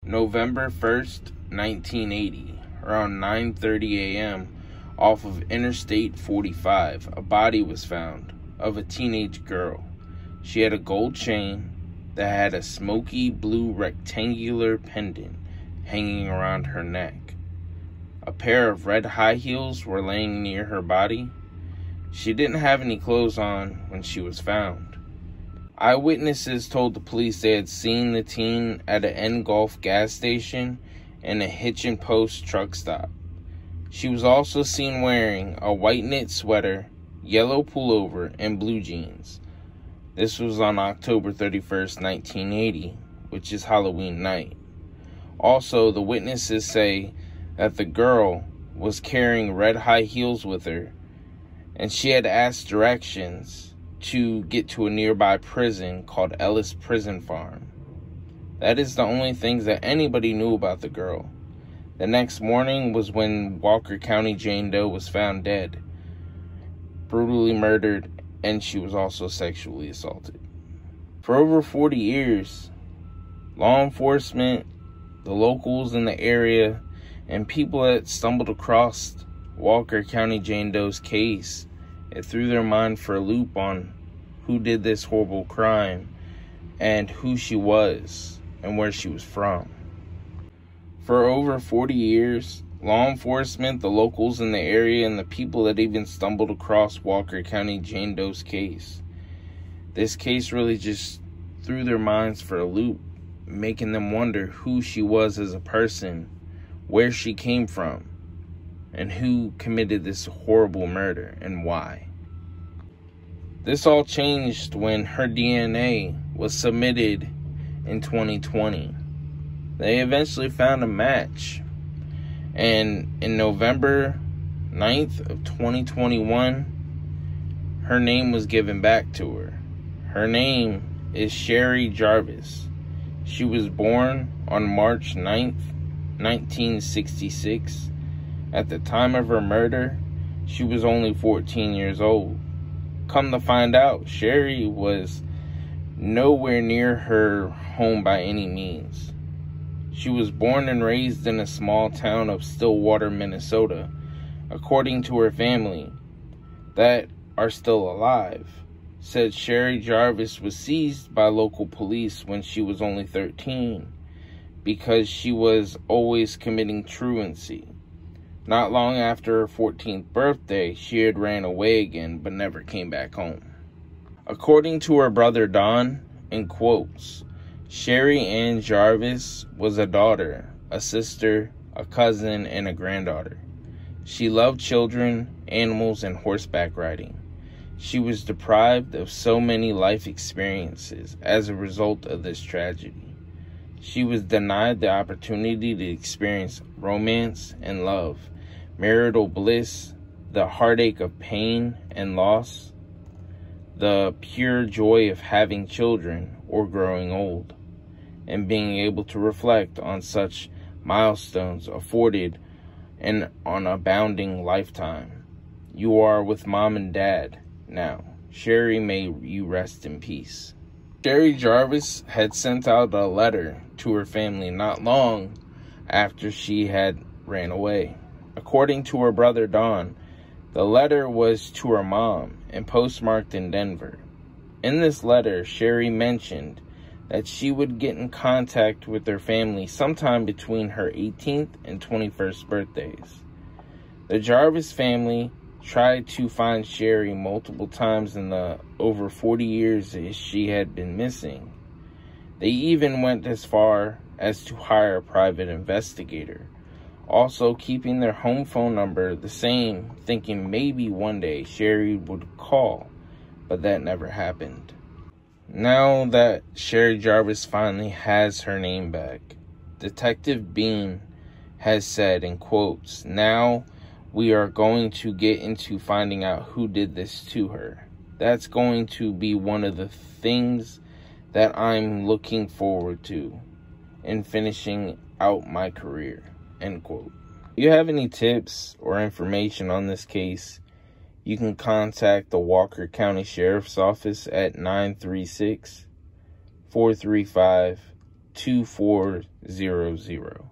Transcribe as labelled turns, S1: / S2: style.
S1: November 1st, 1980, around 9:30 a.m., off of Interstate 45, a body was found of a teenage girl. She had a gold chain that had a smoky blue rectangular pendant hanging around her neck. A pair of red high heels were laying near her body. She didn't have any clothes on when she was found. Eyewitnesses told the police they had seen the teen at an N-Golf gas station and a hitch and post truck stop. She was also seen wearing a white knit sweater, yellow pullover, and blue jeans. This was on October 31st, 1980, which is Halloween night. Also, the witnesses say that the girl was carrying red high heels with her, and she had asked directions to get to a nearby prison called Ellis Prison Farm. That is the only things that anybody knew about the girl. The next morning was when Walker County Jane Doe was found dead, brutally murdered, and she was also sexually assaulted. For over 40 years, law enforcement, the locals in the area, and people that stumbled across Walker County Jane Doe's case, it threw their mind for a loop on who did this horrible crime and who she was and where she was from. For over 40 years, law enforcement, the locals in the area, and the people that even stumbled across Walker County Jane Doe's case, this case really just threw their minds for a loop, making them wonder who she was as a person, where she came from, and who committed this horrible murder and why. This all changed when her DNA was submitted in 2020. They eventually found a match, and in November 9th of 2021, her name was given back to her. Her name is Sherri Jarvis. She was born on March 9th, 1966. At the time of her murder, she was only 14 years old. Come to find out, Sherri was nowhere near her home by any means. She was born and raised in a small town of Stillwater, Minnesota. According to her family, that are still alive, said Sherri Jarvis was seized by local police when she was only 13 because she was always committing truancy. Not long after her 14th birthday, she had ran away again but never came back home. According to her brother Don, in quotes, Sherri Ann Jarvis was a daughter, a sister, a cousin, and a granddaughter. She loved children, animals, and horseback riding. She was deprived of so many life experiences as a result of this tragedy. She was denied the opportunity to experience romance and love, marital bliss, the heartache of pain and loss, the pure joy of having children or growing old, and being able to reflect on such milestones afforded an abounding lifetime. You are with mom and dad now. Sherri, may you rest in peace. Sherri Jarvis had sent out a letter to her family not long after she had ran away. According to her brother Don, the letter was to her mom and postmarked in Denver. In this letter, Sherri mentioned that she would get in contact with her family sometime between her 18th and 21st birthdays. The Jarvis family tried to find Sherri multiple times in the over 40 years that she had been missing. They even went as far as to hire a private investigator, also keeping their home phone number the same, thinking maybe one day Sherri would call, but that never happened. Now that Sherri Jarvis finally has her name back, Detective Bean has said, in quotes, "Now we are going to get into finding out who did this to her. That's going to be one of the things that I'm looking forward to in finishing out my career," end quote. If you have any tips or information on this case, you can contact the Walker County Sheriff's Office at 936-435-2688. 2400.